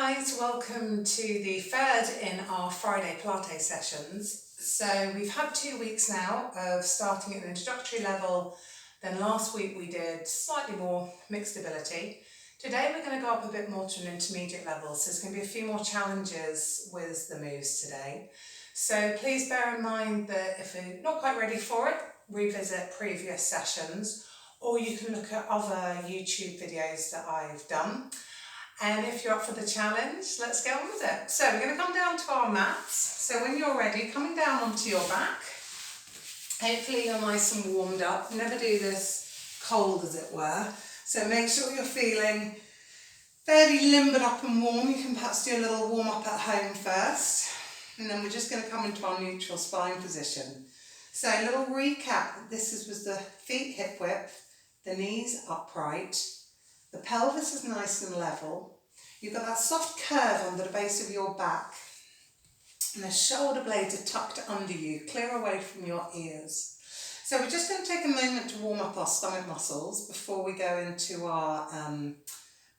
guys, welcome to the third in our Friday Pilates sessions. So we've had 2 weeks now of starting at an introductory level, then last week we did slightly more mixed ability. Today we're going to go up a bit more to an intermediate level, so there's going to be a few more challenges with the moves today. So please bear in mind that if you're not quite ready for it, revisit previous sessions, or you can look at other YouTube videos that I've done. And if you're up for the challenge, let's get on with it. So we're going to come down to our mats. So when you're ready, coming down onto your back. Hopefully you're nice and warmed up. Never do this cold, as it were. So make sure you're feeling fairly limbered up and warm. You can perhaps do a little warm up at home first. And then we're just going to come into our neutral spine position. So a little recap. This was the feet hip width, the knees upright. The pelvis is nice and level. You've got that soft curve under the base of your back. And the shoulder blades are tucked under you, clear away from your ears. So we're just going to take a moment to warm up our stomach muscles before we go into our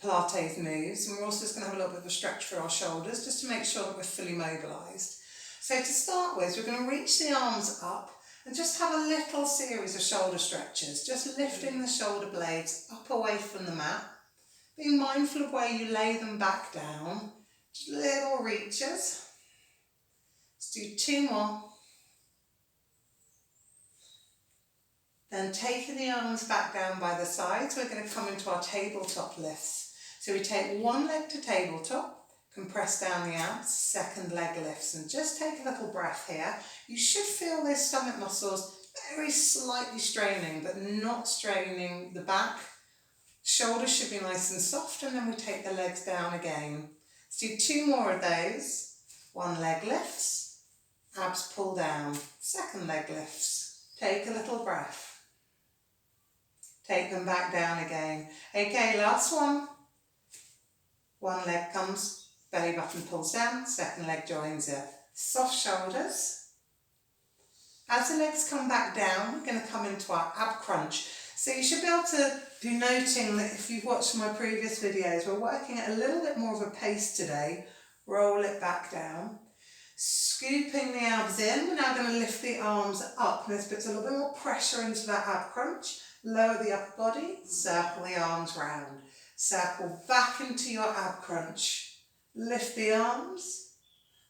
Pilates moves. And we're also just going to have a little bit of a stretch for our shoulders just to make sure that we're fully mobilised. So to start with, we're going to reach the arms up and just have a little series of shoulder stretches, just lifting the shoulder blades up away from the mat, being mindful of where you lay them back down, just little reaches. Let's do 2 more. Then taking the arms back down by the sides, we're going to come into our tabletop lifts. So we take one leg to tabletop, compress down the abs, second leg lifts, and just take a little breath here. You should feel those stomach muscles very slightly straining, but not straining the back. Shoulders should be nice and soft, and then we take the legs down again. Let's do 2 more of those. One leg lifts, abs pull down, second leg lifts. Take a little breath. Take them back down again. Okay, last one. One leg comes, belly button pulls down, second leg joins it. Soft shoulders. As the legs come back down, we're going to come into our ab crunch. So you should be able to be noting that if you've watched my previous videos, we're working at a little bit more of a pace today. Roll it back down. Scooping the abs in, we're now going to lift the arms up. This puts a little bit more pressure into that ab crunch. Lower the upper body, circle the arms round. Circle back into your ab crunch. Lift the arms,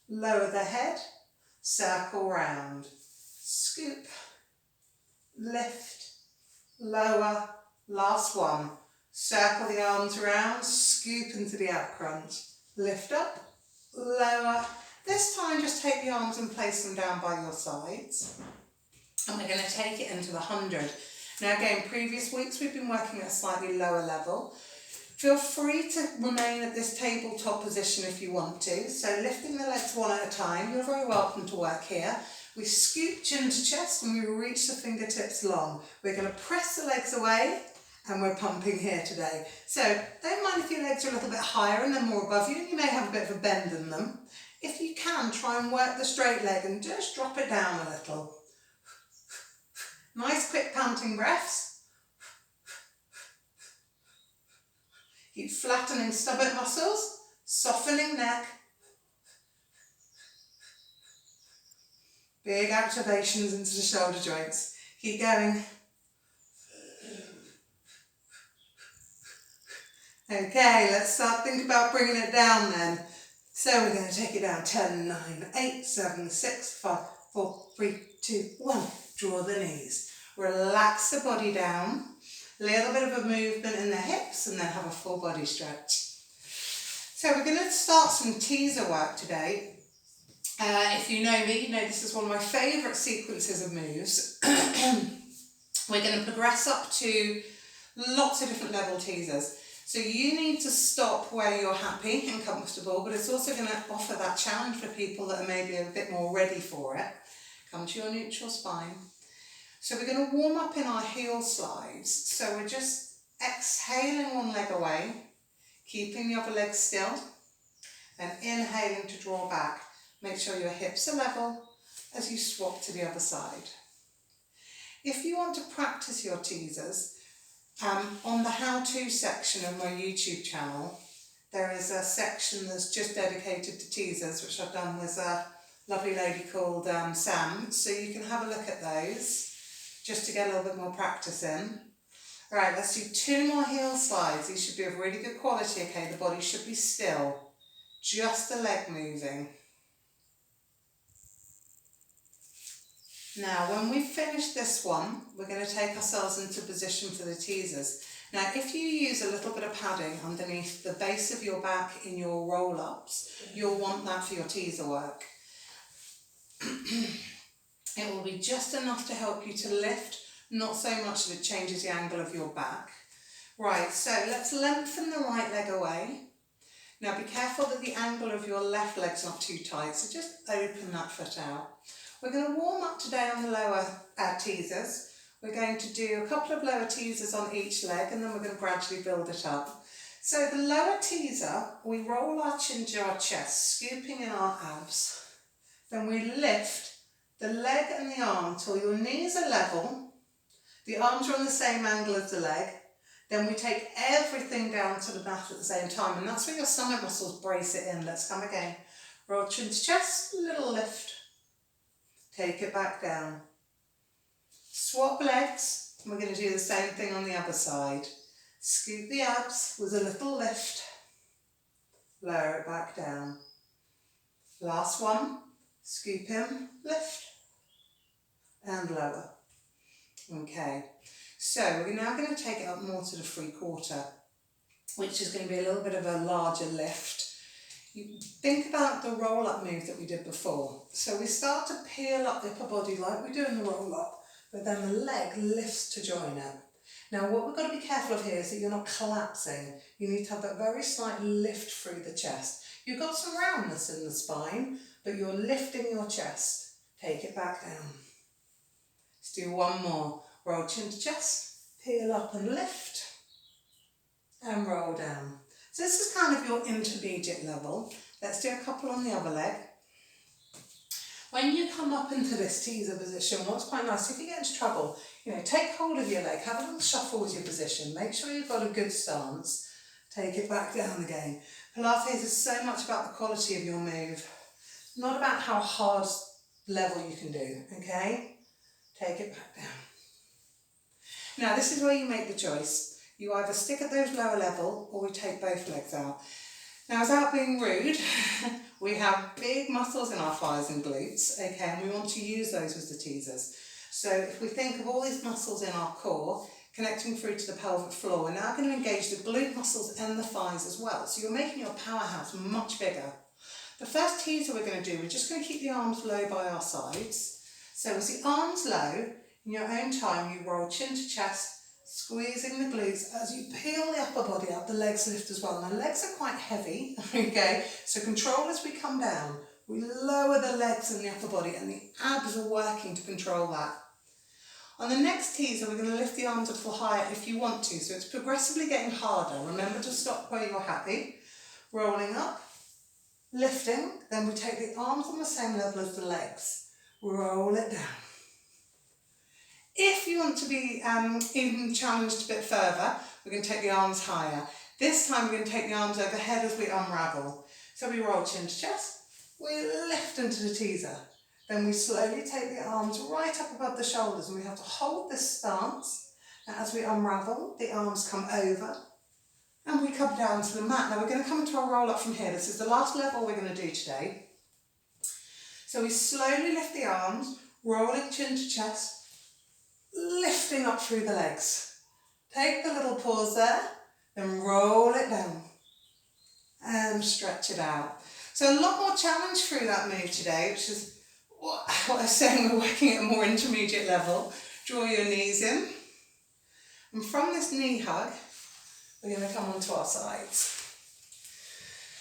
lower the head, circle round. Scoop, lift, lower, last one. Circle the arms around, scoop into the ab crunch. Lift up, lower. This time just take the arms and place them down by your sides. And we're going to take it into the 100. Now again, previous weeks we've been working at a slightly lower level. Feel free to remain at this tabletop position if you want to. So lifting the legs one at a time, you're very welcome to work here. We scoop chin to chest and we reach the fingertips long. We're going to press the legs away and we're pumping here today. So don't mind if your legs are a little bit higher and they're more above you, and you may have a bit of a bend in them. If you can, try and work the straight leg and just drop it down a little. Nice quick panting breaths. Keep flattening stomach muscles, softening neck. Big activations into the shoulder joints. Keep going. Okay, let's start thinking about bringing it down then. So we're going to take it down. 10, 9, 8, 7, 6, 5, 4, 3, 2, 1. Draw the knees. Relax the body down. A little bit of a movement in the hips and then have a full body stretch. So we're going to start some teaser work today. If you know me, you know this is one of my favourite sequences of moves. We're going to progress up to lots of different level teasers. So you need to stop where you're happy and comfortable, but it's also going to offer that challenge for people that are maybe a bit more ready for it. Come to your neutral spine. So we're going to warm up in our heel slides. So we're just exhaling one leg away, keeping the other leg still, and inhaling to draw back. Make sure your hips are level as you swap to the other side. If you want to practice your teasers, on the how-to section of my YouTube channel, there is a section that's just dedicated to teasers, which I've done with a lovely lady called Sam, so you can have a look at those just to get a little bit more practice in. All right, let's do 2 more heel slides. These should be of really good quality, okay? The body should be still, just the leg moving. Now, when we finish this one, we're going to take ourselves into position for the teasers. Now, if you use a little bit of padding underneath the base of your back in your roll-ups, you'll want that for your teaser work. It will be just enough to help you to lift, not so much that it changes the angle of your back. Right, so let's lengthen the right leg away. Now, be careful that the angle of your left leg's not too tight, so just open that foot out. We're going to warm up today on the lower teasers. We're going to do a couple of lower teasers on each leg, and then we're going to gradually build it up. So the lower teaser, we roll our chin to our chest, scooping in our abs. Then we lift the leg and the arm till your knees are level. The arms are on the same angle as the leg. Then we take everything down to the mat at the same time, and that's where your stomach muscles brace it in. Let's come again. Roll chin to chest, little lift. Take it back down. Swap legs, and we're going to do the same thing on the other side. Scoop the abs with a little lift. Lower it back down. Last one. Scoop in, lift, and lower. Okay, so we're now going to take it up more to the 3/4, which is going to be a little bit of a larger lift. You think about the roll-up move that we did before. So we start to peel up the upper body like we do in the roll-up, but then the leg lifts to join it. Now, what we've got to be careful of here is that you're not collapsing. You need to have that very slight lift through the chest. You've got some roundness in the spine, but you're lifting your chest. Take it back down. Let's do one more. Roll chin to chest, peel up and lift, and roll down. So this is kind of your intermediate level. Let's do a couple on the other leg. When you come up into this teaser position, what's quite nice, if you get into trouble, take hold of your leg, have a little shuffle with your position, make sure you've got a good stance, take it back down again. Pilates is so much about the quality of your move, not about how hard level you can do, okay? Take it back down. Now, this is where you make the choice. You either stick at those lower level or we take both legs out. Now, without being rude, we have big muscles in our thighs and glutes, okay, and we want to use those as the teasers. So if we think of all these muscles in our core, connecting through to the pelvic floor, we're now going to engage the glute muscles and the thighs as well. So you're making your powerhouse much bigger. The first teaser we're going to do, we're just going to keep the arms low by our sides. So as the arms low, in your own time, you roll chin to chest, squeezing the glutes. As you peel the upper body up, the legs lift as well. Now, legs are quite heavy, okay? So control as we come down. We lower the legs and the upper body, and the abs are working to control that. On the next teaser, we're going to lift the arms a little higher if you want to. So it's progressively getting harder. Remember to stop where you're happy. Rolling up, lifting. Then we take the arms on the same level as the legs. Roll it down. If you want to be even challenged a bit further, we're going to take the arms higher. This time we're going to take the arms overhead as we unravel. So we roll chin to chest, we lift into the teaser. Then we slowly take the arms right up above the shoulders, and we have to hold this stance. Now, as we unravel, the arms come over and we come down to the mat. Now we're going to come into our roll up from here. This is the last level we're going to do today. So we slowly lift the arms, rolling chin to chest, lifting up through the legs. Take the little pause there, then roll it down and stretch it out. So a lot more challenge through that move today, which is what I was saying, we're working at a more intermediate level. Draw your knees in, and from this knee hug, we're going to come onto our sides.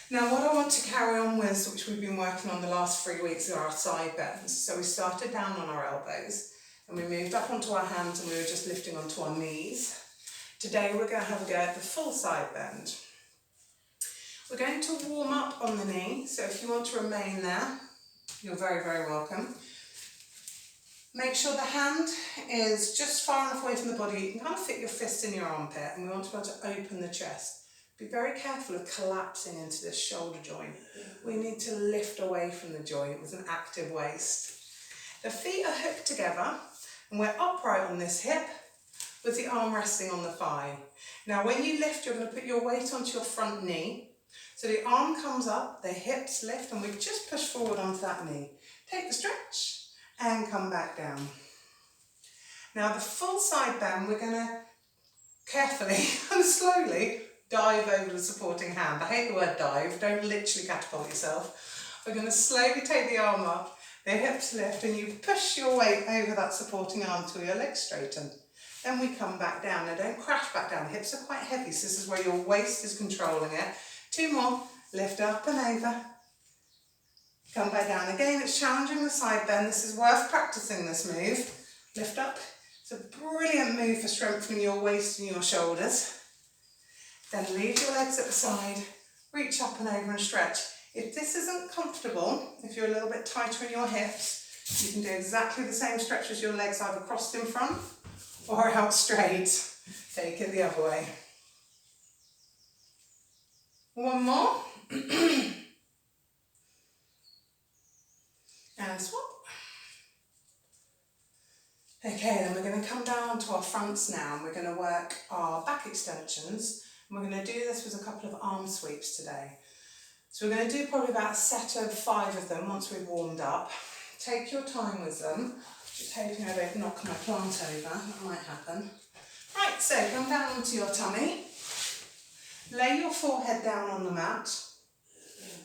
Now, what I want to carry on with, which we've been working on the last 3 weeks, are our side bends. So we started down on our elbows, and we moved up onto our hands, and we were just lifting onto our knees. Today we're going to have a go at the full side bend. We're going to warm up on the knee, so if you want to remain there, you're very, very welcome. Make sure the hand is just far enough away from the body. You can kind of fit your fist in your armpit, and we want to be able to open the chest. Be very careful of collapsing into this shoulder joint. We need to lift away from the joint with an active waist. The feet are hooked together and we're upright on this hip with the arm resting on the thigh. Now when you lift, you're going to put your weight onto your front knee. So the arm comes up, the hips lift, and we just push forward onto that knee. Take the stretch and come back down. Now the full side bend, we're going to carefully and slowly dive over the supporting hand. I hate the word dive, don't literally catapult yourself. We're going to slowly take the arm up, the hips lift, and you push your weight over that supporting arm till your legs straighten. Then we come back down. Now don't crash back down, the hips are quite heavy, so this is where your waist is controlling it. 2 more, lift up and over. Come back down. Again, it's challenging the side bend. This is worth practicing this move. Lift up. It's a brilliant move for strengthening your waist and your shoulders. Then leave your legs at the side, reach up and over and stretch. If this isn't comfortable, if you're a little bit tighter in your hips, you can do exactly the same stretch as your legs either crossed in front or out straight. Take it the other way. One more. And swap. Okay, then we're going to come down to our fronts now and we're going to work our back extensions. And we're going to do this with a couple of arm sweeps today. So we're going to do probably about a set of 5 of them once we've warmed up. Take your time with them. Just hoping I don't knock my plant over, that might happen. Right, so come down onto your tummy. Lay your forehead down on the mat.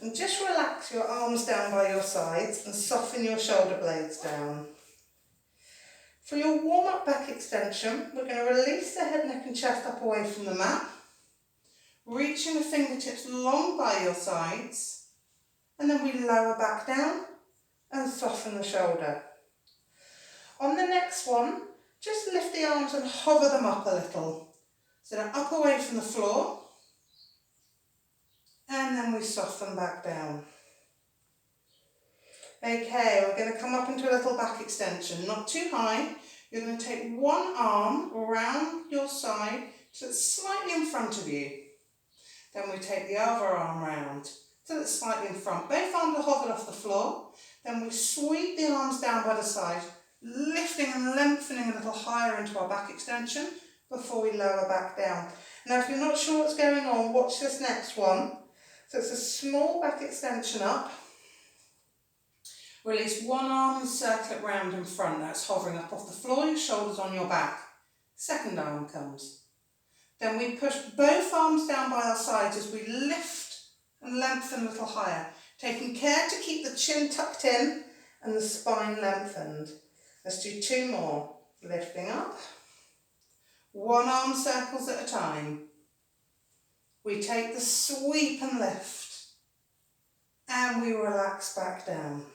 And just relax your arms down by your sides and soften your shoulder blades down. For your warm-up back extension, we're going to release the head, neck and chest up away from the mat. Reaching the fingertips long by your sides. And then we lower back down and soften the shoulder. On the next one, just lift the arms and hover them up a little. So they're up away from the floor. And then we soften back down. Okay, we're going to come up into a little back extension, not too high. You're going to take one arm around your side so it's slightly in front of you. Then we take the other arm round so it's slightly in front. Both arms are hovered off the floor. Then we sweep the arms down by the side, lifting and lengthening a little higher into our back extension before we lower back down. Now if you're not sure what's going on, watch this next one. So it's a small back extension up. Release one arm and circle it round in front. That's hovering up off the floor, your shoulders on your back. Second arm comes. Then we push both arms down by our sides as we lift and lengthen a little higher, taking care to keep the chin tucked in and the spine lengthened. Let's do 2 more. Lifting up. One arm circles at a time. We take the sweep and lift. And we relax back down.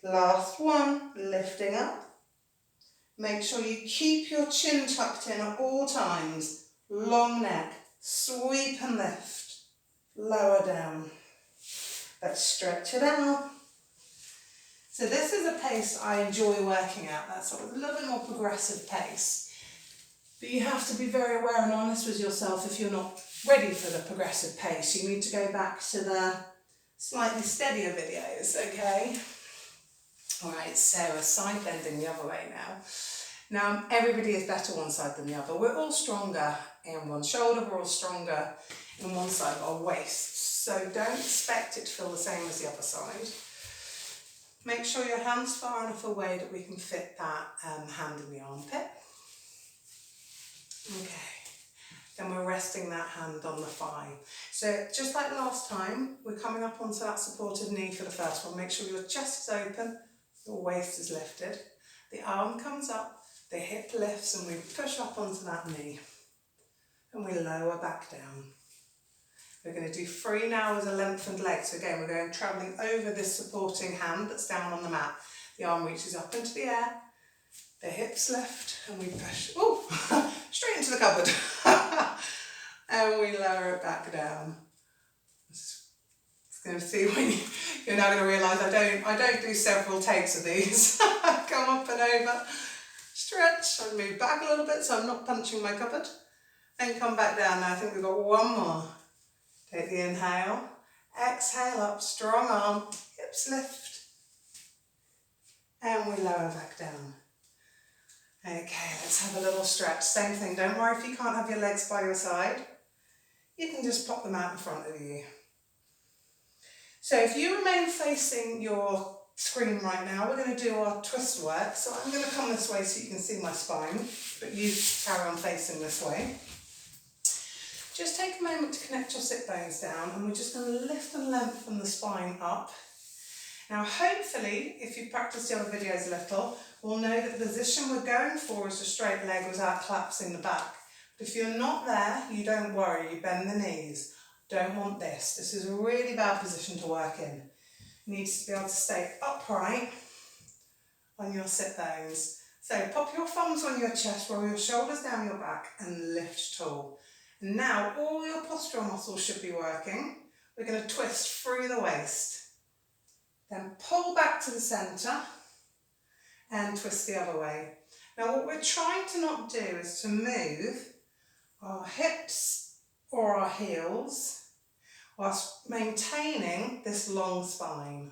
Last one, lifting up. Make sure you keep your chin tucked in at all times. Long neck, sweep and lift. Lower down. Let's stretch it out. So this is a pace I enjoy working at. That's sort of a little bit more progressive pace. But you have to be very aware and honest with yourself if you're not ready for the progressive pace. You need to go back to the slightly steadier videos, okay? Alright, so a side bending the other way now. Now, everybody is better one side than the other. We're all stronger in one shoulder, we're all stronger in one side of our waist. So don't expect it to feel the same as the other side. Make sure your hand's far enough away that we can fit that hand in the armpit. Okay, then we're resting that hand on the thigh. So just like last time, we're coming up onto that supported knee for the first one. Make sure your chest is open, your waist is lifted. The arm comes up, the hip lifts, and we push up onto that knee. And we lower back down. We're going to do 3 now with a lengthened leg. So again, we're going travelling over this supporting hand that's down on the mat. The arm reaches up into the air, the hips lift, and we push, straight into the cupboard. And we lower it back down. It's going to see when you're now going to realise I don't do several takes of these. Come up and over, stretch, and move back a little bit so I'm not punching my cupboard. And come back down. Now I think we've got one more. Take the inhale. Exhale up, strong arm, hips lift. And we lower back down. Okay, let's have a little stretch. Same thing, don't worry if you can't have your legs by your side. You can just pop them out in front of you. So if you remain facing your screen right now, we're going to do our twist work. So I'm going to come this way so you can see my spine, but you carry on facing this way. Just take a moment to connect your sit bones down, and we're just going to lift and lengthen the spine up. Now hopefully, if you've practiced the other videos a little, we'll know that the position we're going for is a straight leg without collapsing the back. But if you're not there, you don't worry, you bend the knees. Don't want this. This is a really bad position to work in. You need to be able to stay upright on your sit bones. So pop your thumbs on your chest, roll your shoulders down your back and lift tall. And now all your postural muscles should be working. We're going to twist through the waist. Then pull back to the centre and twist the other way. Now what we're trying to not do is to move our hips or our heels whilst maintaining this long spine.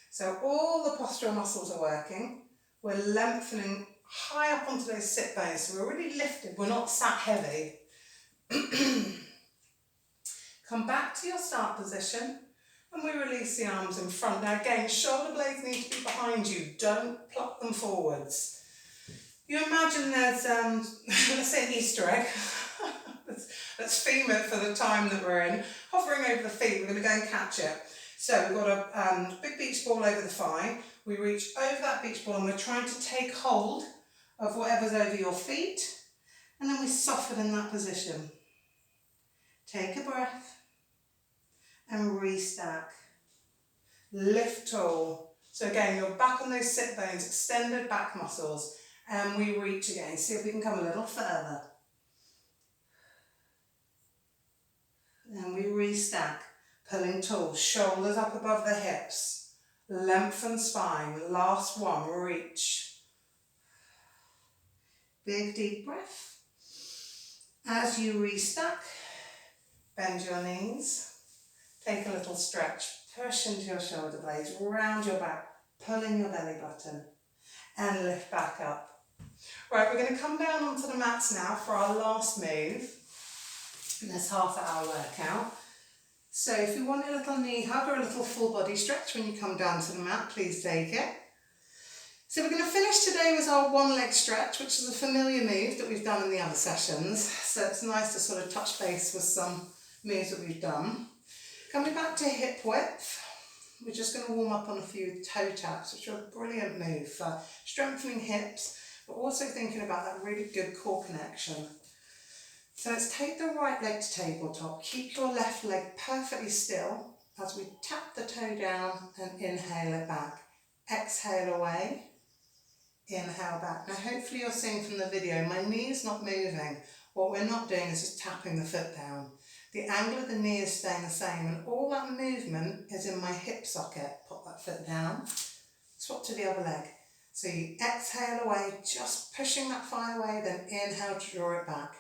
So all the postural muscles are working. We're lengthening high up onto those sit bones, so we're really lifted, we're not sat heavy. Come back to your start position and we release the arms in front. Now again, shoulder blades need to be behind you, don't pluck them forwards. You imagine there's, let's say an Easter egg, let's theme it for the time that we're in, hovering over the feet, we're going to go and catch it. So we've got a big beach ball over the thigh, we reach over that beach ball and we're trying to take hold of whatever's over your feet, and then we soften in that position. Take a breath and restack. Lift tall. So again, you're back on those sit bones, extended back muscles, and we reach again. See if we can come a little further. Then we restack, pulling tall, shoulders up above the hips, lengthen spine. Last one, reach. Big deep breath. As you restack, bend your knees, take a little stretch, push into your shoulder blades, round your back, pull in your belly button, and lift back up. Right, we're going to come down onto the mats now for our last move in this half-hour workout. So if you want a little knee hug or a little full body stretch when you come down to the mat, please take it. So we're going to finish today with our one leg stretch, which is a familiar move that we've done in the other sessions. So it's nice to sort of touch base with some moves that we've done. Coming back to hip width, we're just going to warm up on a few toe taps, which are a brilliant move for strengthening hips, but also thinking about that really good core connection. So let's take the right leg to tabletop. Keep your left leg perfectly still as we tap the toe down and inhale it back. Exhale away. Inhale back. Now hopefully you're seeing from the video, my knee's not moving. What we're not doing is just tapping the foot down. The angle of the knee is staying the same, and all that movement is in my hip socket. Pop that foot down, swap to the other leg. So you exhale away, just pushing that thigh away, then inhale to draw it back.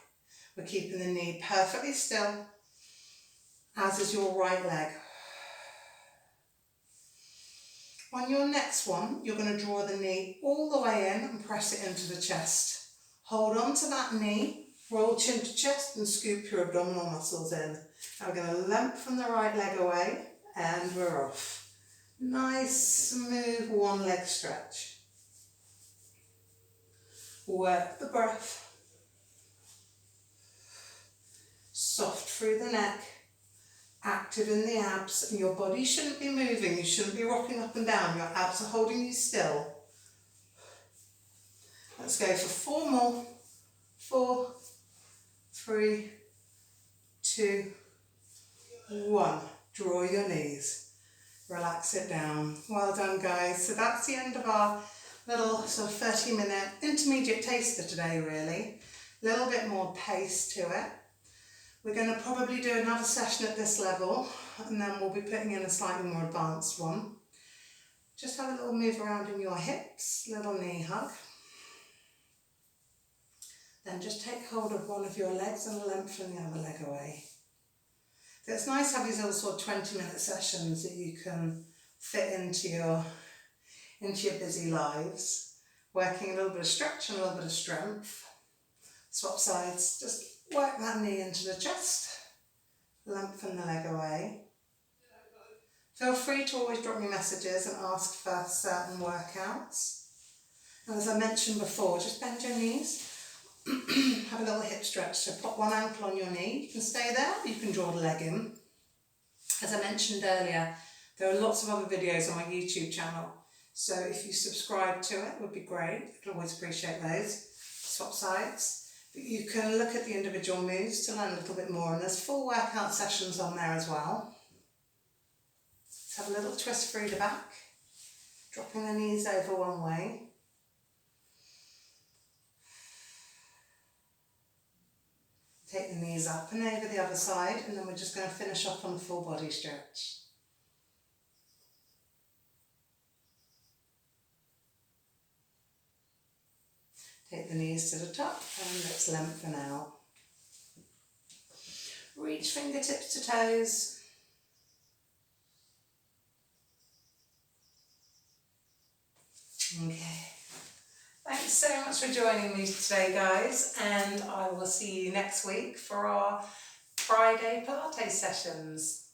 We're keeping the knee perfectly still, as is your right leg. On your next one, you're going to draw the knee all the way in and press it into the chest. Hold on to that knee, roll chin to chest and scoop your abdominal muscles in. Now we're going to lengthen the right leg away and we're off. Nice, smooth one leg stretch. Work the breath. Soft through the neck. Active in the abs, and your body shouldn't be moving, you shouldn't be rocking up and down, your abs are holding you still. Let's go for 4 more. 4, 3, 2, 1. Draw your knees, relax it down. Well done guys. So that's the end of our little sort of 30-minute intermediate taster today really. A little bit more pace to it. We're going to probably do another session at this level and then we'll be putting in a slightly more advanced one. Just have a little move around in your hips, little knee hug. Then just take hold of one of your legs and lengthen the other leg away. So it's nice to have these little sort of 20-minute sessions that you can fit into your busy lives, working a little bit of stretch and a little bit of strength. Swap sides, just work that knee into the chest, lengthen the leg away. Feel free to always drop me messages and ask for certain workouts. And as I mentioned before, just bend your knees, have a little hip stretch. So pop one ankle on your knee, you can stay there, or you can draw the leg in. As I mentioned earlier, there are lots of other videos on my YouTube channel. So if you subscribe to it, would be great. I'd always appreciate those. Swap sides. But you can look at the individual moves to learn a little bit more, and there's full workout sessions on there as well. Let's have a little twist through the back, dropping the knees over one way. Take the knees up and over the other side, and then we're just going to finish off on a full body stretch. Take the knees to the top and let's lengthen out. Reach fingertips to toes. Okay. Thanks so much for joining me today, guys, and I will see you next week for our Friday Pilates sessions.